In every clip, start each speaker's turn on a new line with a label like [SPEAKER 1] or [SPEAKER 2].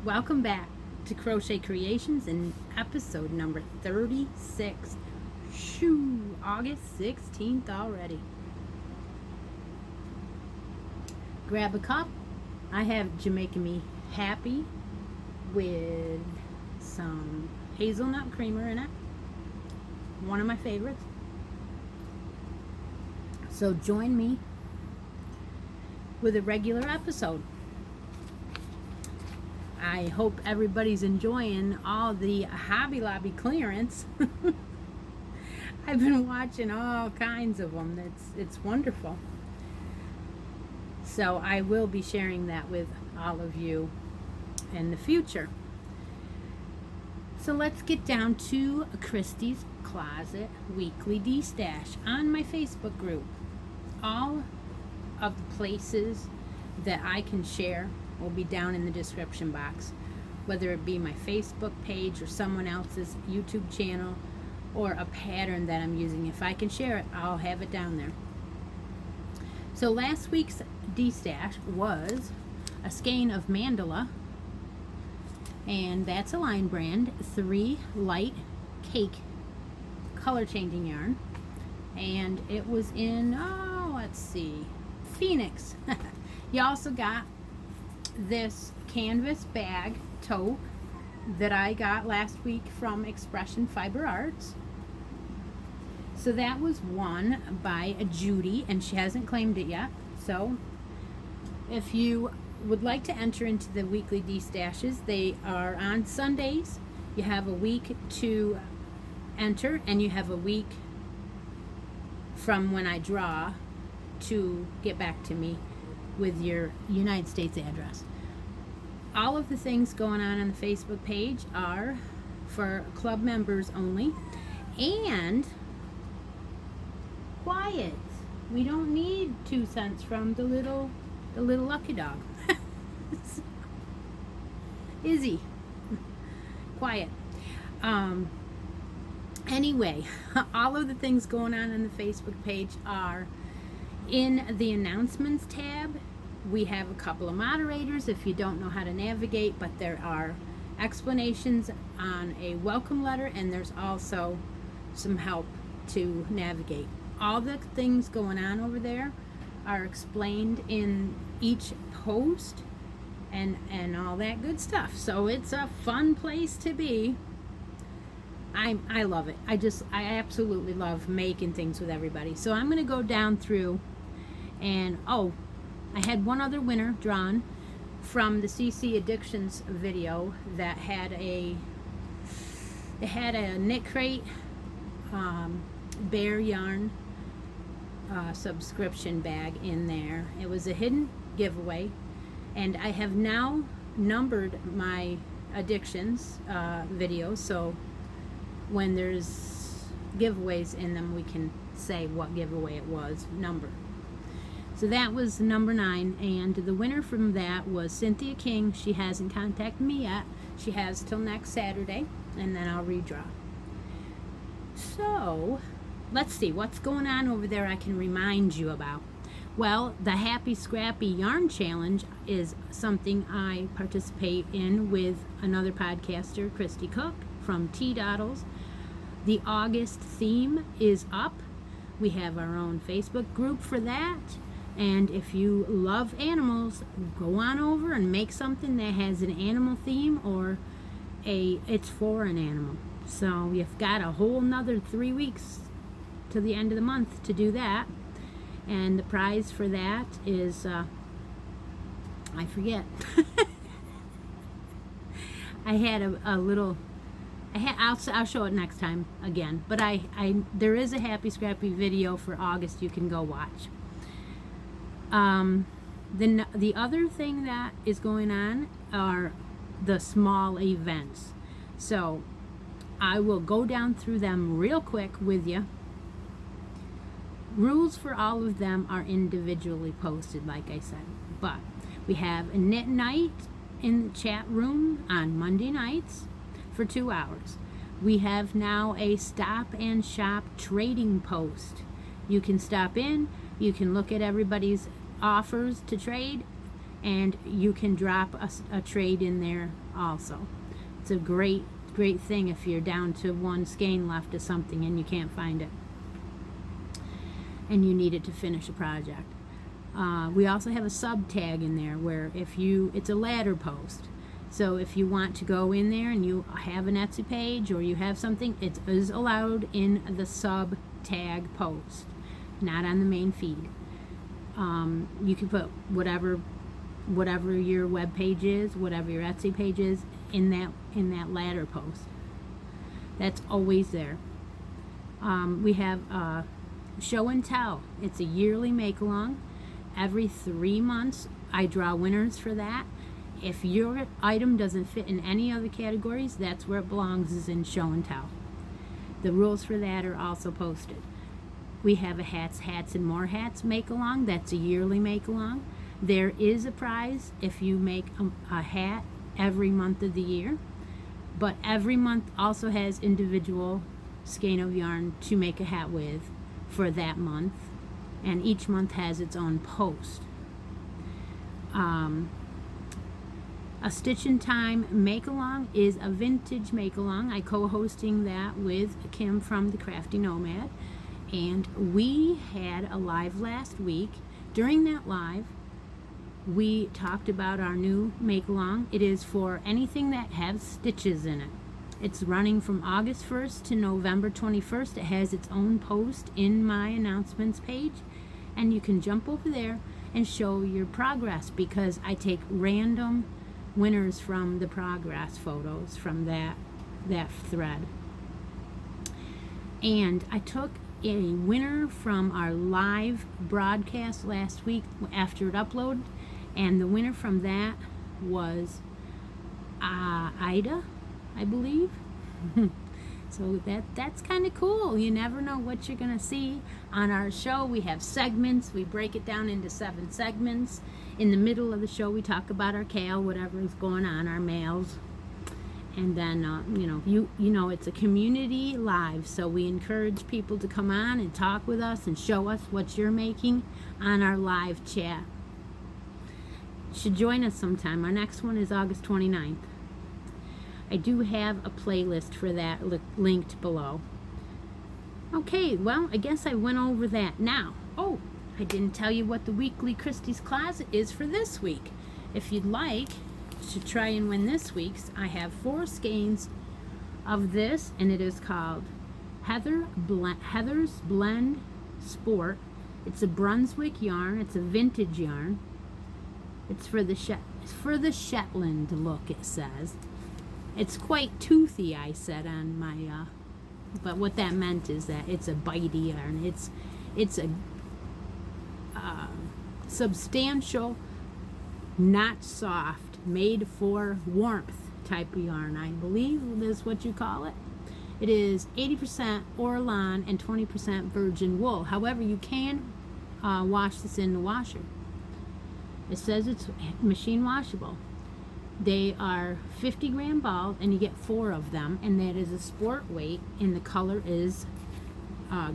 [SPEAKER 1] Welcome back to Crochet Creations in episode number 36. Shoo! August 16th already. Grab a cup. I have Jamaican Me Happy with some hazelnut creamer in it. One of my favorites. So join me with a regular episode. I hope everybody's enjoying all the Hobby Lobby clearance. I've been watching all kinds of them. It's wonderful. So I will be sharing that with all of you in the future. So let's get down to Christy's Closet Weekly D-Stash on my Facebook group. All of the places that I can share will be down in the description box, whether it be my Facebook page or someone else's YouTube channel or a pattern that I'm using. If I can share it, I'll have it down there. So last week's D-Stash was a skein of Mandala, and that's a line brand, 3 light cake color changing yarn, and it was in, let's see, Phoenix. You also got this canvas bag tote that I got last week from Expression Fiber Arts. So that was one by Judy, and she hasn't claimed it yet. So if you would like to enter into the weekly D-Stashes, they are on Sundays. You have a week to enter, and you have a week from when I draw to get back to me with your United States address. All of the things going on the Facebook page are for club members only. And quiet. We don't need 2 cents from the little lucky dog. Izzy. Quiet. Anyway, all of the things going on the Facebook page are in the announcements tab. We have a couple of moderators if you don't know how to navigate, but there are explanations on a welcome letter, and there's also some help to navigate. All the things going on over there are explained in each post and all that good stuff. So it's a fun place to be. I love it. I absolutely love making things with everybody. So I'm going to go down through, and I had one other winner drawn from the CC Addictions video that had a knit crate bear yarn subscription bag in there. It was a hidden giveaway, and I have now numbered my addictions videos, so when there's giveaways in them, we can say what giveaway it was numbered. So that was number 9, and the winner from that was Cynthia King. She hasn't contacted me yet. She has till next Saturday, and then I'll redraw. So let's see what's going on over there I can remind you about. Well, the Happy Scrappy Yarn Challenge is something I participate in with another podcaster, Christy Cook from Tea Doddles. The August theme is up. We have our own Facebook group for that. And if you love animals, go on over and make something that has an animal theme or it's for an animal. So you've got a whole nother 3 weeks to the end of the month to do that. And the prize for that is, I forget. I had a little, I'll show it next time again. But there is a Happy Scrappy video for August you can go watch. The other thing that is going on are the small events. So I will go down through them real quick with you. Rules for all of them are individually posted, like I said. But we have a knit night in the chat room on Monday nights for 2 hours. We have now a stop and shop trading post. You can stop in, you can look at everybody's offers to trade, and you can drop a trade in there also. It's a great thing if you're down to one skein left of something and you can't find it and you need it to finish a project. We also have a sub tag in there where it's a ladder post. So if you want to go in there and you have an Etsy page or you have something, it is allowed in the sub tag post, not on the main feed. You can put whatever your web page is, whatever your Etsy page is, in that ladder post. That's always there. We have show and tell. It's a yearly make along. Every 3 months I draw winners for that. If your item doesn't fit in any other categories, that's where it belongs, is in show and tell. The rules for that are also posted. We have a hats and more hats make along. That's a yearly make along. There is a prize if you make a hat every month of the year, but every month also has individual skein of yarn to make a hat with for that month, and each month has its own post. A Stitch in Time make-along is a vintage make-along. I co-hosting that with Kim from the Crafty Nomad, and we had a live last week. During that live, we talked about our new make-along. It is for anything that has stitches in it. It's running from August 1st to November 21st. It has its own post in my announcements page, and you can jump over there and show your progress, because I take random winners from the progress photos from that thread. And I took a winner from our live broadcast last week after it uploaded, and the winner from that was Ida, I believe. So that's kind of cool. You never know what you're gonna see on our show. We have segments. We break it down into 7 segments. In the middle of the show, we talk about our kale, whatever is going on, our mails, and then you know it's a community live, so we encourage people to come on and talk with us and show us what you're making on our live chat. You should join us sometime. Our next one is August 29th. I do have a playlist for that linked below. Okay, well, I guess I went over that. Now, I didn't tell you what the weekly Christie's Closet is for this week. If you'd like to try and win this week's, I have 4 skeins of this, and it is called Heather's Blend Sport. It's a Brunswick yarn. It's a vintage yarn. It's for the Shetland look, it says. It's quite toothy, I said on my, but what that meant is that it's a bitey yarn. It's a substantial, not soft, made for warmth type of yarn, I believe is what you call it. It is 80% Orlan and 20% virgin wool. However, you can wash this in the washer. It says it's machine washable. They are 50 gram balls, and you get 4 of them, and that is a sport weight, and the color is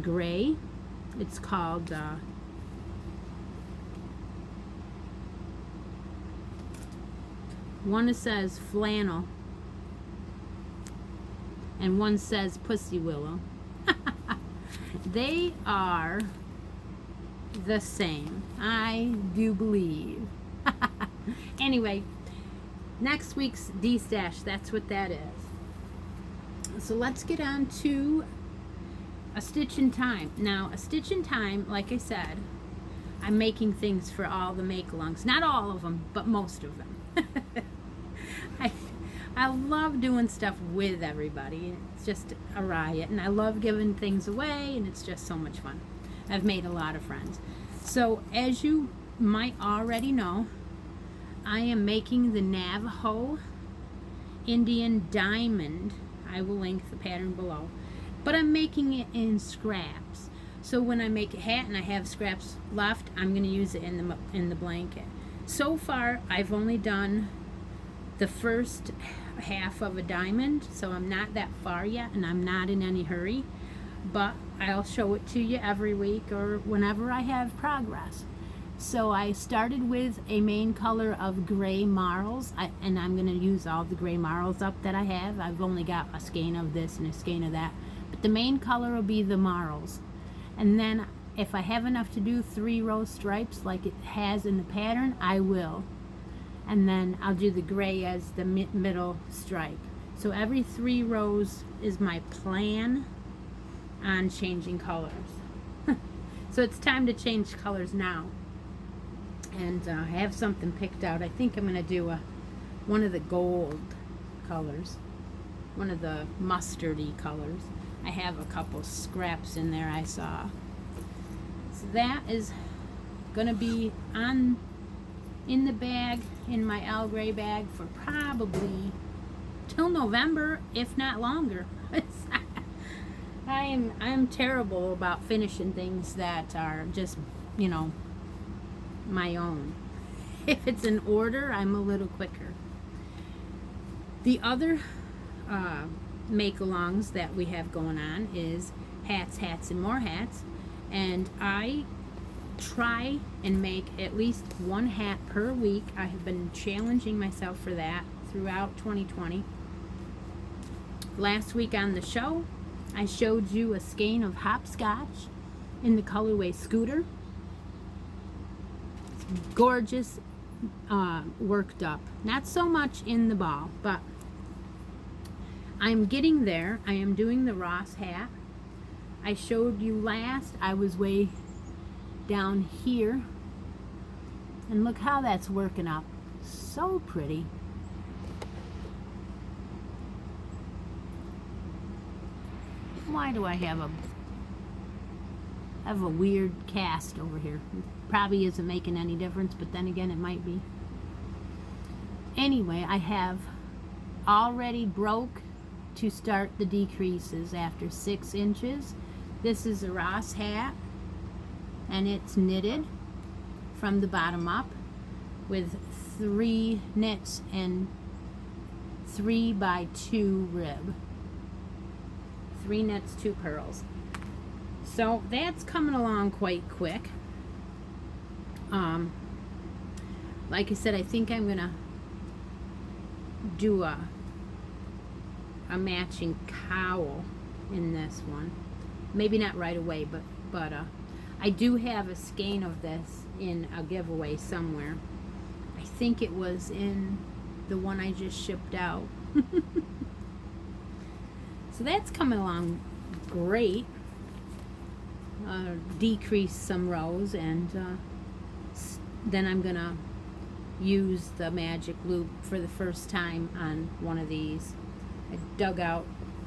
[SPEAKER 1] gray. It's called one says flannel and one says pussy willow. They are the same, I do believe. Anyway, next week's D-stash, that's what that is. So let's get on to A Stitch in Time. Now, A Stitch in Time, like I said, I'm making things for all the make-alongs. Not all of them, but most of them. I love doing stuff with everybody. It's just a riot, and I love giving things away, and it's just so much fun. I've made a lot of friends. So, as you might already know, I am making the Navajo Indian Diamond. I will link the pattern below. But I'm making it in scraps. So when I make a hat and I have scraps left, I'm going to use it in the blanket. So far, I've only done the first half of a diamond, so I'm not that far yet, and I'm not in any hurry. But I'll show it to you every week or whenever I have progress. So I started with a main color of gray marls, and I'm going to use all the gray marls up that I have. I've only got a skein of this and a skein of that, but the main color will be the marls. And then if I have enough to do 3 row stripes like it has in the pattern, I will. And then I'll do the gray as the middle stripe. So every 3 rows is my plan on changing colors. So it's time to change colors now. And I have something picked out. I think I'm going to do one of the gold colors, one of the mustardy colors. I have a couple scraps in there I saw. So that is going to be in the bag, in my Al Gray bag, for probably till November, if not longer. I'm terrible about finishing things that are just, you know, my own. If it's an order, I'm a little quicker. The other make-alongs that we have going on is hats, hats, and more hats. And I try and make at least 1 hat per week. I have been challenging myself for that throughout 2020. Last week on the show, I showed you a skein of hopscotch in the colorway Scooter. It's gorgeous, worked up. Not so much in the ball, but I'm getting there. I am doing the Ross hat. I showed you last, I was way down here. And look how that's working up. So pretty. Why do I have a weird cast over here? Probably isn't making any difference, but then again it might be. Anyway, I have already broke to start the decreases after 6 inches. This is a Ross hat, and it's knitted from the bottom up with 3 knits and 3x2 rib. 3 knits, 2 purls. So that's coming along quite quick. Like I said, I think I'm gonna do a matching cowl in this one. Maybe not right away, but I do have a skein of this in a giveaway somewhere. I think it was in the one I just shipped out. So that's coming along great. Decrease some rows, and then I'm gonna use the magic loop for the first time on one of these. I dug out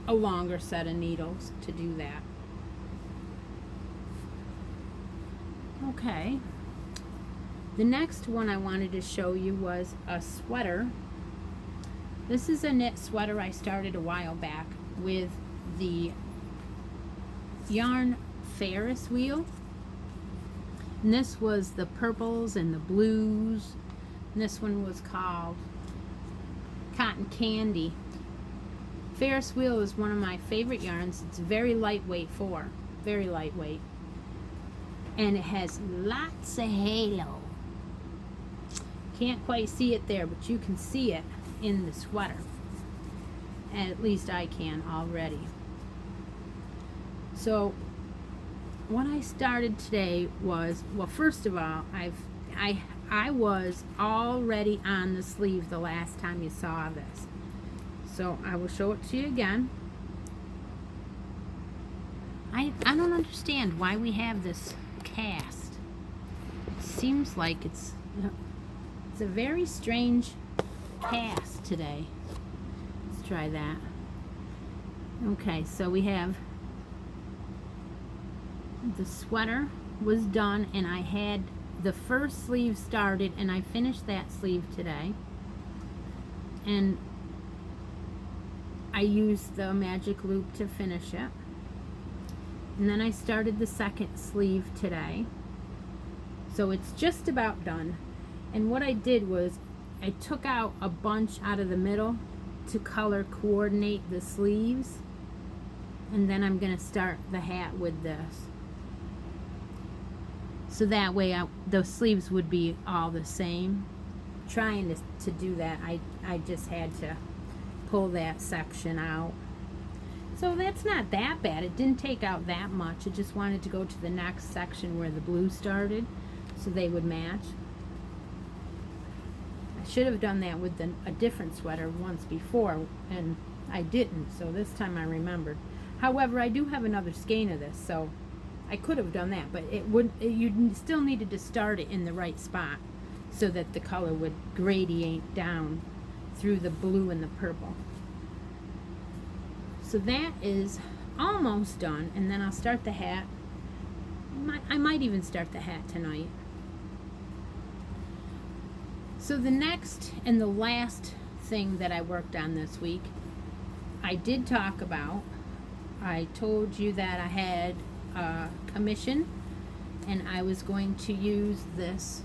[SPEAKER 1] a longer set of needles to do that. Okay, the next one I wanted to show you was a sweater. This is a knit sweater I started a while back with the yarn Ferris wheel, and this was the purples and the blues, and this one was called Cotton Candy. Ferris wheel is one of my favorite yarns. It's very lightweight very lightweight, and it has lots of halo. Can't quite see it there, but you can see it in the sweater. At least I can already. So what I started today was, well, first of all, I was already on the sleeve the last time you saw this. So I will show it to you again. I don't understand why we have this cast. It seems like it's a very strange cast today. Let's try that. Okay, so we have the sweater was done, and I had the first sleeve started, and I finished that sleeve today, and I used the magic loop to finish it, and then I started the second sleeve today. So it's just about done. And what I did was I took out a bunch out of the middle to color coordinate the sleeves, and then I'm going to start the hat with this. So that way the sleeves would be all the same. Trying to do that, I just had to pull that section out. So that's not that bad. It didn't take out that much. It just wanted to go to the next section where the blue started so they would match. I should have done that with a different sweater once before, and I didn't, so this time I remembered. However, I do have another skein of this, so I could have done that, but you still needed to start it in the right spot so that the color would gradient down through the blue and the purple. So that is almost done, and then I'll start the hat. I might even start the hat tonight. So the next and the last thing that I worked on this week, I did talk about. I told you that I had a commission and I was going to use this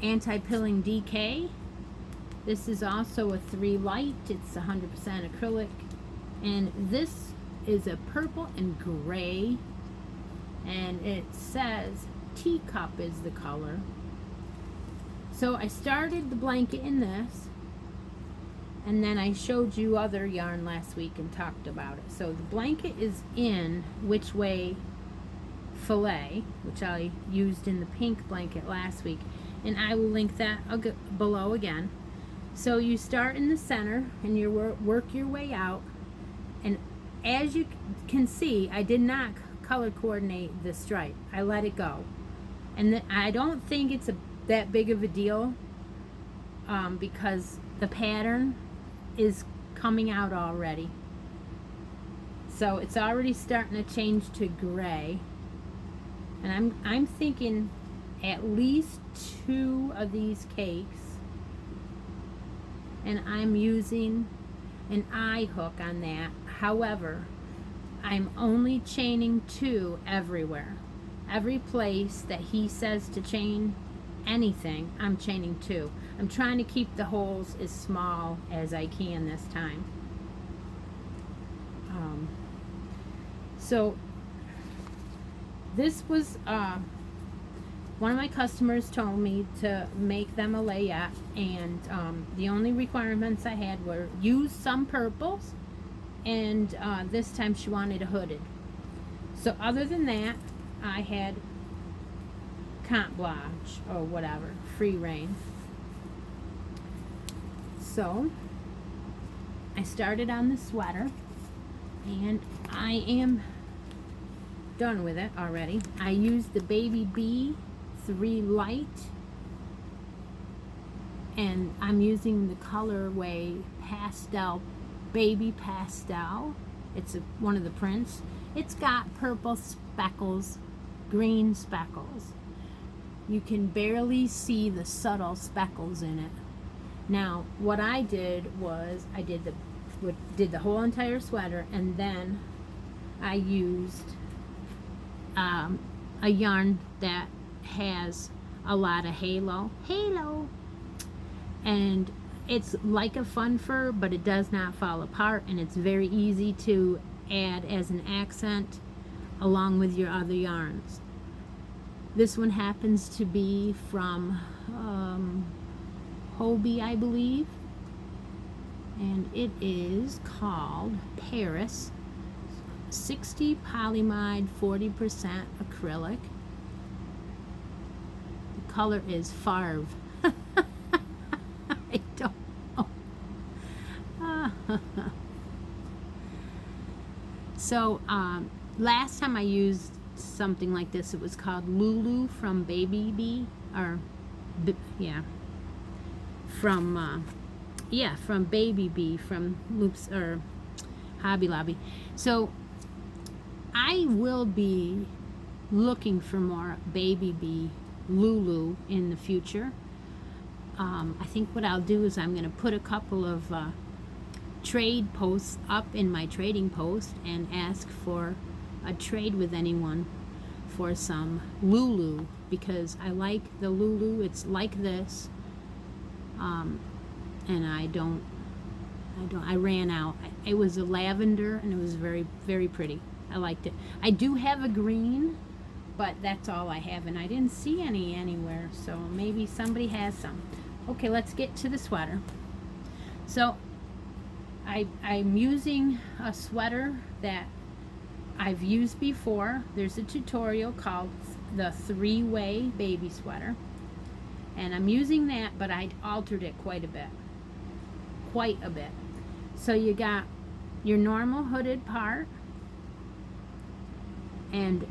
[SPEAKER 1] anti-pilling DK. This is also a 3 light. It's 100% acrylic, and this is a purple and gray, and it says teacup is the color. So I started the blanket in this, and then I showed you other yarn last week and talked about it. So the blanket is in Which Way Filet, which I used in the pink blanket last week, and I will link that below again. So you start in the center and you work your way out, and as you can see, I did not color coordinate the stripe. I let it go, and I don't think it's that big of a deal because the pattern is coming out already. So it's already starting to change to gray, and I'm thinking at least 2 of these cakes, and I'm using an eye hook on that. However, I'm only chaining 2 everywhere. Every place that he says to chain anything, I'm chaining 2. I'm trying to keep the holes as small as I can this time. So this was one of my customers told me to make them a layette, and the only requirements I had were use some purples, and this time she wanted a hooded. So other than that, I had carte blanche or whatever, free reign. So I started on the sweater, and I am done with it already. I used the Baby B 3 light, and I'm using the colorway pastel, baby pastel. It's one of the prints. It's got purple speckles, green speckles. You can barely see the subtle speckles in it. Now what I did was I did the whole entire sweater, and then I used a yarn that has a lot of halo, and it's like a fun fur, but it does not fall apart, and it's very easy to add as an accent along with your other yarns. This one happens to be from Hobie, I believe, and it is called Paris. 60 polyamide, 40% acrylic. The color is Farve. I don't know. So last time I used something like this, it was called Lulu from Baby Bee, or from Baby Bee, from Loops or Hobby Lobby. So I will be looking for more Baby Bee Lulu in the future. I think what I'll do is I'm going to put a couple of trade posts up in my trading post and ask for a trade with anyone for some Lulu, because I like the Lulu. It's like this, and I ran out. It was a lavender, and it was very, very pretty. I liked it. I do have a green, but that's all I have, and I didn't see any anywhere, so maybe somebody has some. Okay, let's get to the sweater. So I'm using a sweater that I've used before. There's a tutorial called the 3-way baby sweater, and I'm using that, but I altered it quite a bit. So you got your normal hooded part, and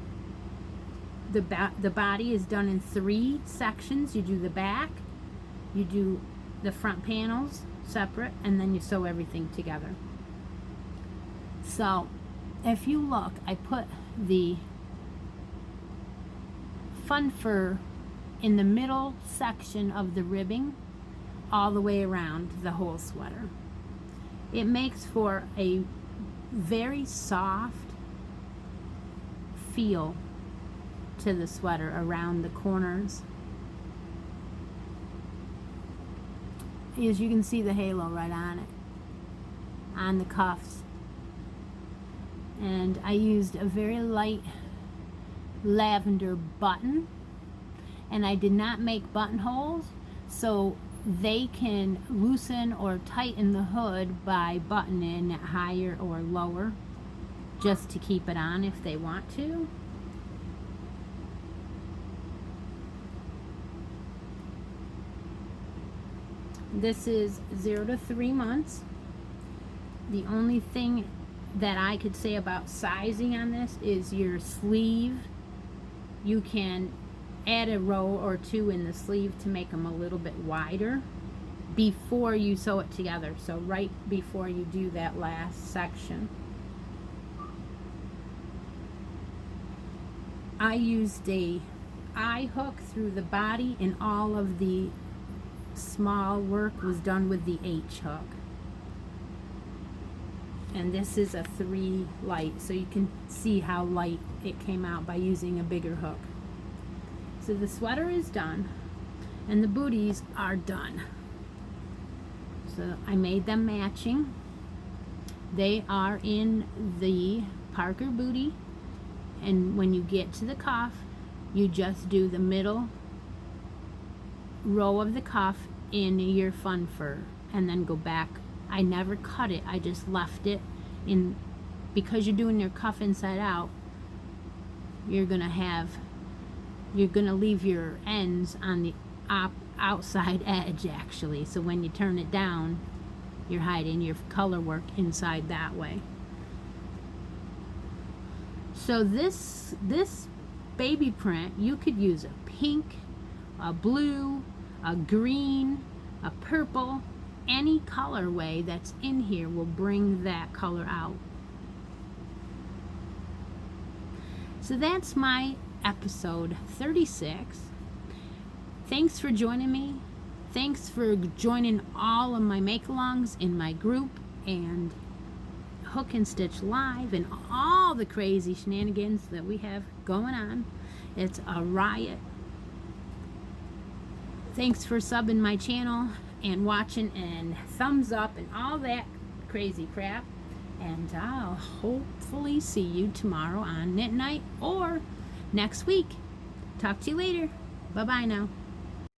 [SPEAKER 1] the body is done in 3 sections. You do the back, you do the front panels separate, and then you sew everything together. So if you look, I put the fun fur in the middle section of the ribbing all the way around the whole sweater. It makes for a very soft feel to the sweater around the corners. As you can see the halo right on it, on the cuffs. And I used a very light lavender button, and I did not make buttonholes, so they can loosen or tighten the hood by buttoning it higher or lower, just to keep it on if they want to. This is 0 to 3 months. The only thing that I could say about sizing on this is your sleeve. You can add a row or 2 in the sleeve to make them a little bit wider before you sew it together. So right before you do that last section. I used a eye hook through the body, and all of the small work was done with the H hook. And this is a 3 light, so you can see how light it came out by using a bigger hook. So the sweater is done, and the booties are done. So I made them matching. They are in the Parker booty, and when you get to the cuff, you just do the middle row of the cuff in your fun fur, and then go back. I never cut it, I just left it in, because you're doing your cuff inside out. You're gonna leave your ends on the outside edge, actually, so when you turn it down, you're hiding your color work inside that way. So this baby print, you could use a pink, a blue, a green, a purple. Any colorway that's in here will bring that color out. So that's my episode 36. Thanks for joining me. Thanks for joining all of my make-alongs in my group and Hook and Stitch Live and all the crazy shenanigans that we have going on. It's a riot. Thanks for subbing my channel and watching and thumbs up and all that crazy crap. And I'll hopefully see you tomorrow on Knit Night or next week. Talk to you later. Bye-bye now.